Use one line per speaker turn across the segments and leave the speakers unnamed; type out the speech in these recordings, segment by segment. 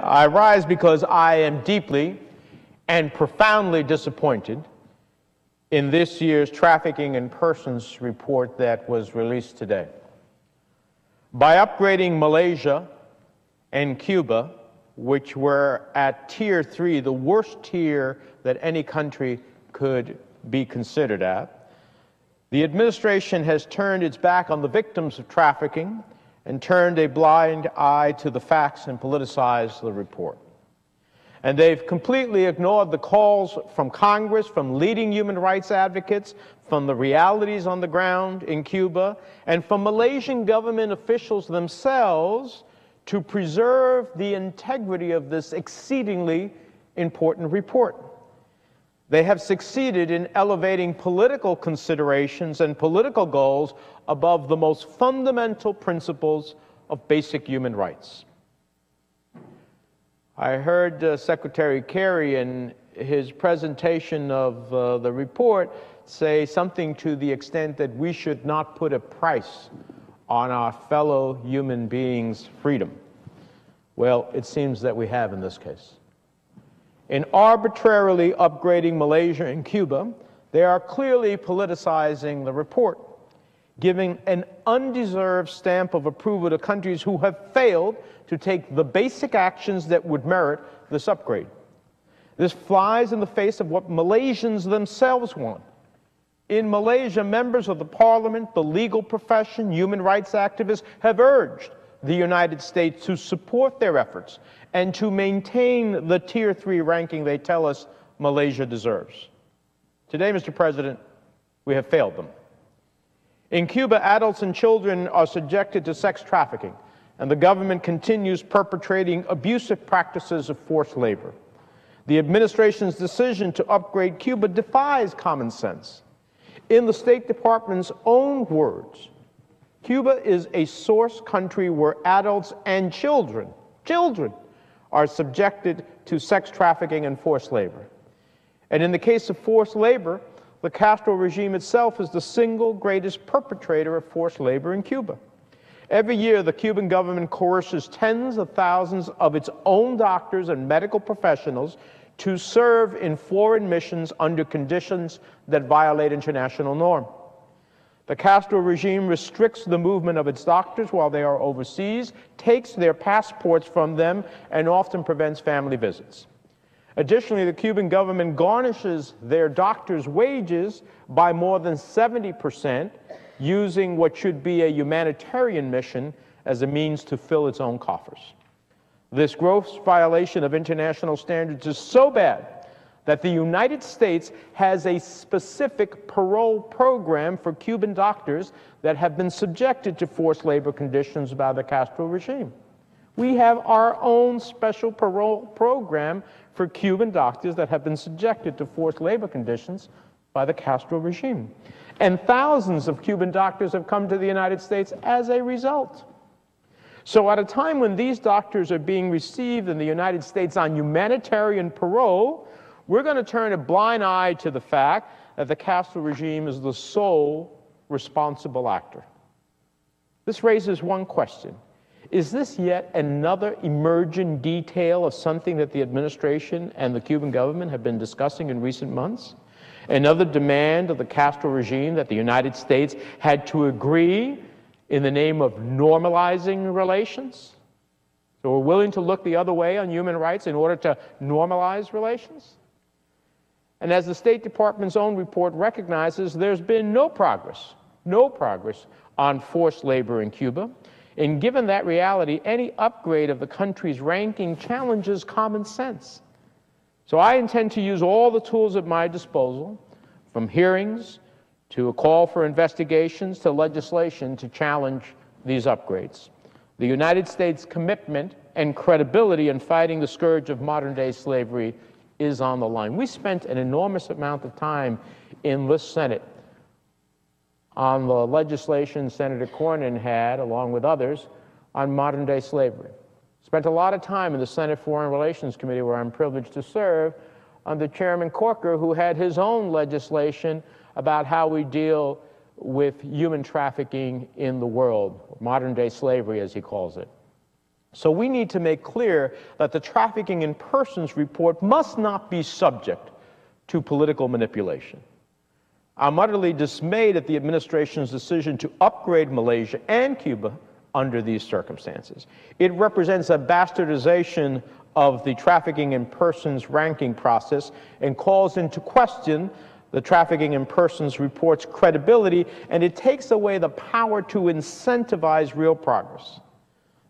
I rise because I am deeply and profoundly disappointed in this year's Trafficking in Persons report that was released today. By upgrading Malaysia and Cuba, which were at Tier 3, the worst tier that any country could be considered at, the administration has turned its back on the victims of trafficking and turned a blind eye to the facts and politicized the report. And they've completely ignored the calls from Congress, from leading human rights advocates, from the realities on the ground in Cuba, and from Malaysian government officials themselves to preserve the integrity of this exceedingly important report. They have succeeded in elevating political considerations and political goals above the most fundamental principles of basic human rights. I heard Secretary Kerry in his presentation of the report say something to the extent that we should not put a price on our fellow human beings' freedom. Well, it seems that we have in this case. In arbitrarily upgrading Malaysia and Cuba, they are clearly politicizing the report, giving an undeserved stamp of approval to countries who have failed to take the basic actions that would merit this upgrade. This flies in the face of what Malaysians themselves want. In Malaysia, members of the parliament, the legal profession, human rights activists have urged the United States to support their efforts and to maintain the Tier 3 ranking they tell us Malaysia deserves. Today, Mr. President, we have failed them. In Cuba, adults and children are subjected to sex trafficking, and the government continues perpetrating abusive practices of forced labor. The administration's decision to upgrade Cuba defies common sense. In the State Department's own words, Cuba is a source country where adults and children are subjected to sex trafficking and forced labor. And in the case of forced labor, the Castro regime itself is the single greatest perpetrator of forced labor in Cuba. Every year, the Cuban government coerces tens of thousands of its own doctors and medical professionals to serve in foreign missions under conditions that violate international norm. The Castro regime restricts the movement of its doctors while they are overseas, takes their passports from them, and often prevents family visits. Additionally, the Cuban government garnishes their doctors' wages by more than 70%, using what should be a humanitarian mission as a means to fill its own coffers. This gross violation of international standards is so bad that the United States has a specific parole program for Cuban doctors that have been subjected to forced labor conditions by the Castro regime. We have our own special parole program for Cuban doctors that have been subjected to forced labor conditions by the Castro regime. And thousands of Cuban doctors have come to the United States as a result. So at a time when these doctors are being received in the United States on humanitarian parole, we're going to turn a blind eye to the fact that the Castro regime is the sole responsible actor. This raises one question. Is this yet another emerging detail of something that the administration and the Cuban government have been discussing in recent months? Another demand of the Castro regime that the United States had to agree in the name of normalizing relations? So we're willing to look the other way on human rights in order to normalize relations? And as the State Department's own report recognizes, there's been no progress on forced labor in Cuba. And given that reality, any upgrade of the country's ranking challenges common sense. So I intend to use all the tools at my disposal, from hearings to a call for investigations to legislation, to challenge these upgrades. The United States' commitment and credibility in fighting the scourge of modern-day slavery is on the line. We spent an enormous amount of time in the Senate on the legislation Senator Cornyn had, along with others, on modern-day slavery. Spent a lot of time in the Senate Foreign Relations Committee, where I'm privileged to serve, under Chairman Corker, who had his own legislation about how we deal with human trafficking in the world, modern-day slavery, as he calls it. So we need to make clear that the Trafficking in Persons report must not be subject to political manipulation. I'm utterly dismayed at the administration's decision to upgrade Malaysia and Cuba under these circumstances. It represents a bastardization of the Trafficking in Persons ranking process and calls into question the Trafficking in Persons report's credibility, and it takes away the power to incentivize real progress.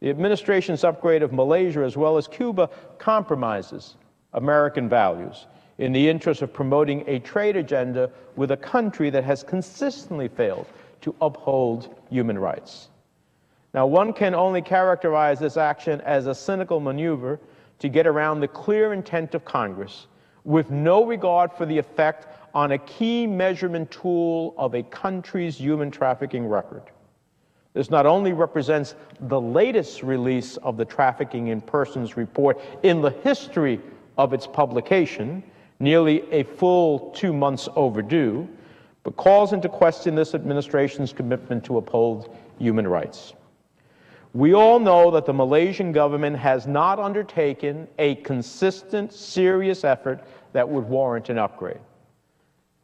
The administration's upgrade of Malaysia as well as Cuba compromises American values in the interest of promoting a trade agenda with a country that has consistently failed to uphold human rights. Now, one can only characterize this action as a cynical maneuver to get around the clear intent of Congress with no regard for the effect on a key measurement tool of a country's human trafficking record. This not only represents the latest release of the Trafficking in Persons report in the history of its publication, nearly a full 2 months overdue, but calls into question this administration's commitment to uphold human rights. We all know that the Malaysian government has not undertaken a consistent, serious effort that would warrant an upgrade.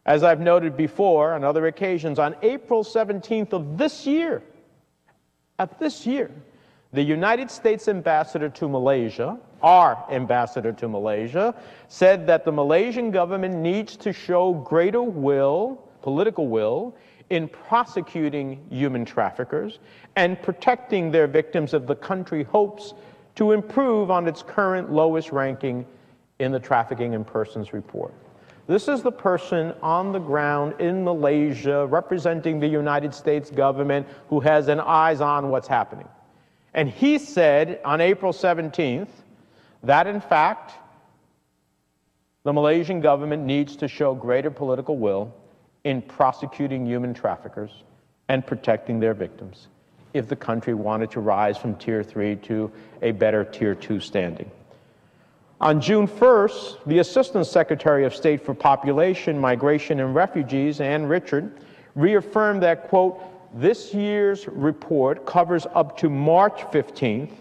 As I've noted before on other occasions, on April 17th of this year, the United States ambassador to Malaysia, our ambassador to Malaysia, said that the Malaysian government needs to show greater will, political will, in prosecuting human traffickers and protecting their victims if the country hopes to improve on its current lowest ranking in the Trafficking in Persons report. This is the person on the ground in Malaysia representing the United States government who has an eyes on what's happening. And he said on April 17th that, in fact, the Malaysian government needs to show greater political will in prosecuting human traffickers and protecting their victims if the country wanted to rise from Tier 3 to a better Tier 2 standing. On June 1st, the Assistant Secretary of State for Population, Migration, and Refugees, Ann Richard, reaffirmed that, quote, this year's report covers up to March 15th,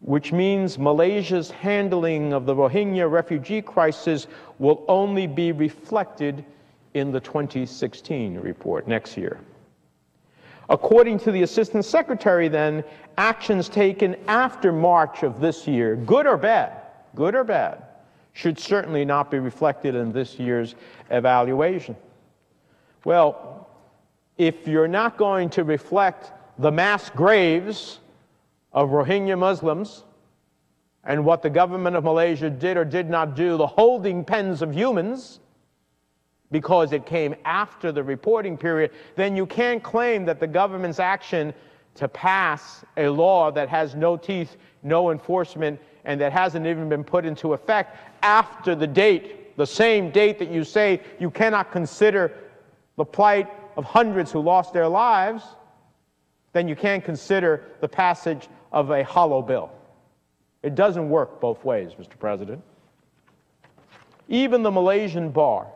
which means Malaysia's handling of the Rohingya refugee crisis will only be reflected in the 2016 report next year. According to the Assistant Secretary, then, actions taken after March of this year, good or bad, should certainly not be reflected in this year's evaluation. Well, if you're not going to reflect the mass graves of Rohingya Muslims and what the government of Malaysia did or did not do, the holding pens of humans, because it came after the reporting period, then you can't claim that the government's action to pass a law that has no teeth, no enforcement, and that hasn't even been put into effect after the date, the same date that you say you cannot consider the plight of hundreds who lost their lives, then you can't consider the passage of a hollow bill. It doesn't work both ways, Mr. President. Even the Malaysian Bar,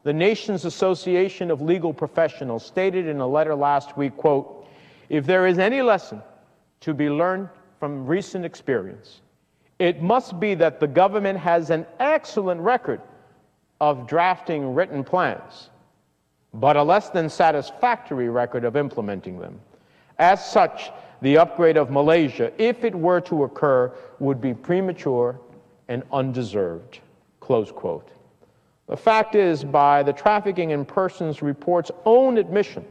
the nation's association of legal professionals, stated in a letter last week, quote, if there is any lesson to be learned from recent experience, it must be that the government has an excellent record of drafting written plans, but a less than satisfactory record of implementing them. As such, the upgrade of Malaysia, if it were to occur, would be premature and undeserved, close quote. The fact is, by the Trafficking in Persons report's own admission,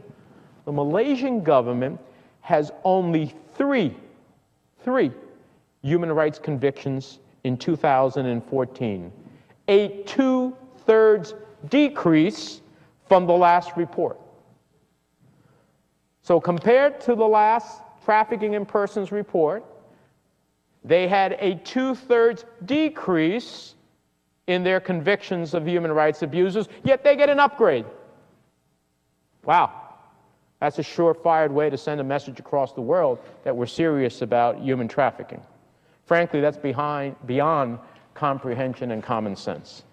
the Malaysian government has only three human rights convictions in 2014, a 2/3 decrease from the last report. So compared to the last Trafficking in Persons report, they had a 2/3 decrease in their convictions of human rights abuses, yet they get an upgrade. Wow. That's a surefire way to send a message across the world that we're serious about human trafficking. Frankly, that's beyond comprehension and common sense.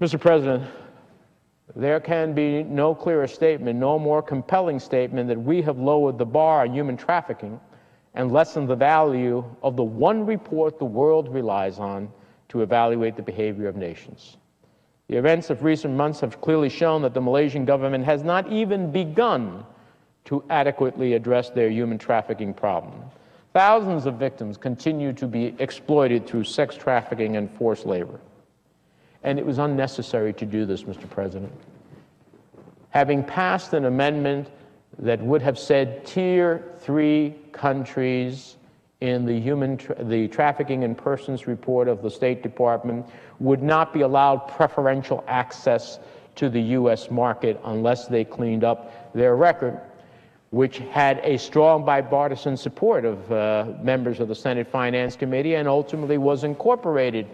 Mr. President, there can be no clearer statement, no more compelling statement that we have lowered the bar on human trafficking and lessen the value of the one report the world relies on to evaluate the behavior of nations. The events of recent months have clearly shown that the Malaysian government has not even begun to adequately address their human trafficking problem. Thousands of victims continue to be exploited through sex trafficking and forced labor. And it was unnecessary to do this, Mr. President. Having passed an amendment that would have said Tier 3 countries in the Trafficking in Persons report of the State Department would not be allowed preferential access to the U.S. market unless they cleaned up their record, which had a strong bipartisan support of members of the Senate Finance Committee and ultimately was incorporated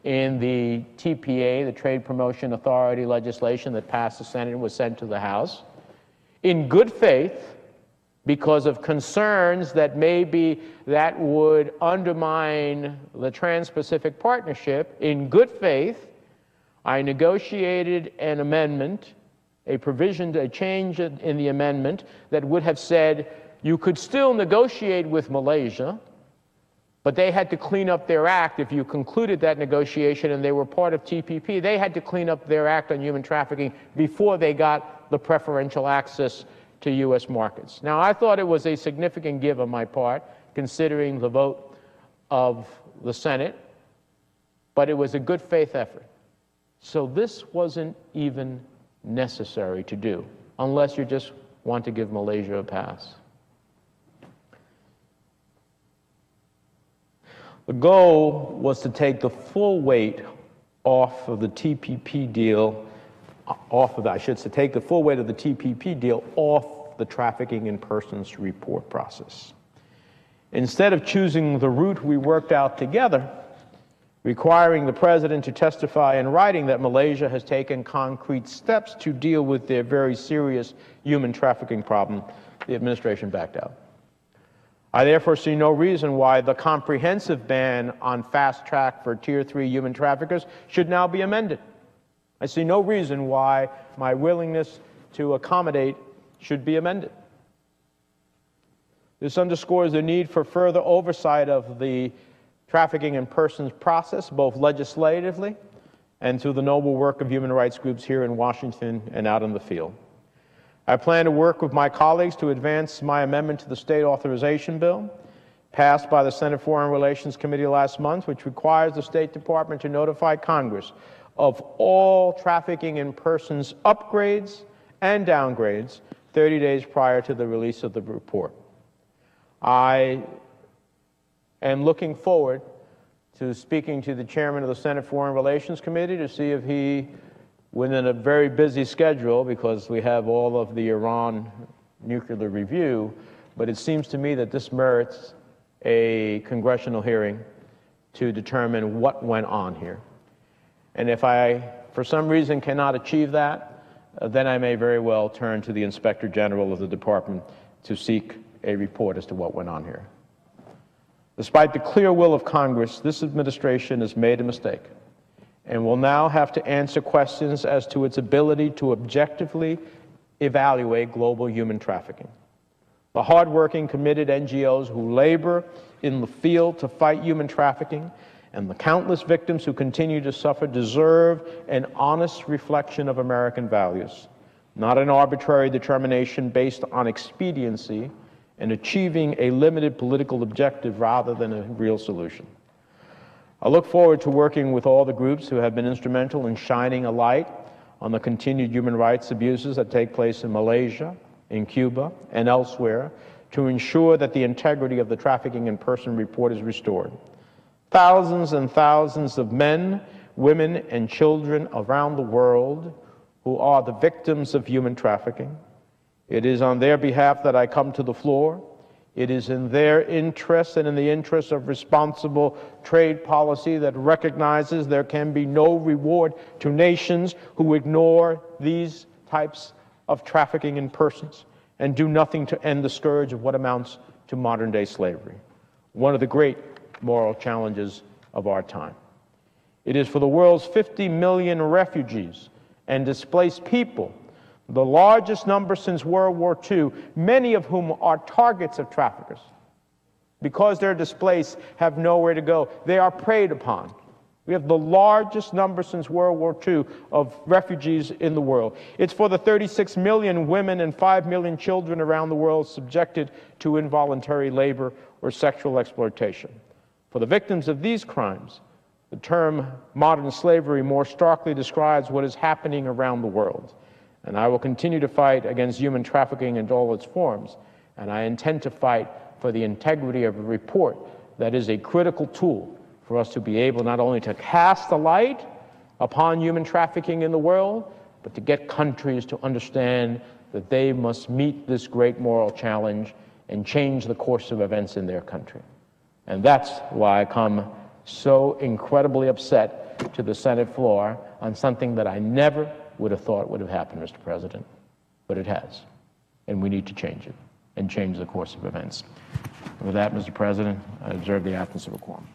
in the TPA, the Trade Promotion Authority legislation that passed the Senate and was sent to the House, in good faith, because of concerns that maybe that would undermine the Trans-Pacific Partnership. In good faith, I negotiated an amendment, a provision, a change in the amendment that would have said you could still negotiate with Malaysia, but they had to clean up their act. If you concluded that negotiation and they were part of TPP, they had to clean up their act on human trafficking before they got the preferential access to U.S. markets. Now, I thought it was a significant give on my part, considering the vote of the Senate, but it was a good faith effort. So this wasn't even necessary to do, unless you just want to give Malaysia a pass. The goal was to take the full weight off of the TPP deal, take the full weight of the TPP deal off the Trafficking in Persons report process. Instead of choosing the route we worked out together, requiring the President to testify in writing that Malaysia has taken concrete steps to deal with their very serious human trafficking problem, the administration backed out. I therefore see no reason why the comprehensive ban on fast track for Tier 3 human traffickers should now be amended. I see no reason why my willingness to accommodate should be amended. This underscores the need for further oversight of the Trafficking in Persons process, both legislatively and through the noble work of human rights groups here in Washington and out in the field. I plan to work with my colleagues to advance my amendment to the state authorization bill passed by the Senate Foreign Relations Committee last month, which requires the State Department to notify Congress of all trafficking in persons upgrades and downgrades 30 days prior to the release of the report. I am looking forward to speaking to the chairman of the Senate Foreign Relations Committee to see if he, within a very busy schedule, because we have all of the Iran nuclear review, but it seems to me that this merits a congressional hearing to determine what went on here. And if I, for some reason, cannot achieve that, then I may very well turn to the Inspector General of the Department to seek a report as to what went on here. Despite the clear will of Congress, this administration has made a mistake and will now have to answer questions as to its ability to objectively evaluate global human trafficking. The hardworking, committed NGOs who labor in the field to fight human trafficking and the countless victims who continue to suffer deserve an honest reflection of American values, not an arbitrary determination based on expediency and achieving a limited political objective rather than a real solution. I look forward to working with all the groups who have been instrumental in shining a light on the continued human rights abuses that take place in Malaysia, in Cuba, and elsewhere to ensure that the integrity of the Trafficking in Person report is restored. Thousands and thousands of men, women, and children around the world who are the victims of human trafficking. It is on their behalf that I come to the floor. It is in their interest and in the interest of responsible trade policy that recognizes there can be no reward to nations who ignore these types of trafficking in persons and do nothing to end the scourge of what amounts to modern-day slavery, one of the great moral challenges of our time. It is for the world's 50 million refugees and displaced people, the largest number since World War II, many of whom are targets of traffickers. because they're displaced, have nowhere to go. They are preyed upon. We have the largest number since World War II of refugees in the world. It's for the 36 million women and 5 million children around the world subjected to involuntary labor or sexual exploitation. For the victims of these crimes, the term modern slavery more starkly describes what is happening around the world. And I will continue to fight against human trafficking in all its forms. And I intend to fight for the integrity of a report that is a critical tool for us to be able not only to cast a light upon human trafficking in the world, but to get countries to understand that they must meet this great moral challenge and change the course of events in their country. And that's why I come so incredibly upset to the Senate floor on something that I never would have thought would have happened, Mr. President. But it has. And we need to change it and change the course of events. And with that, Mr. President, I observe the absence of a quorum.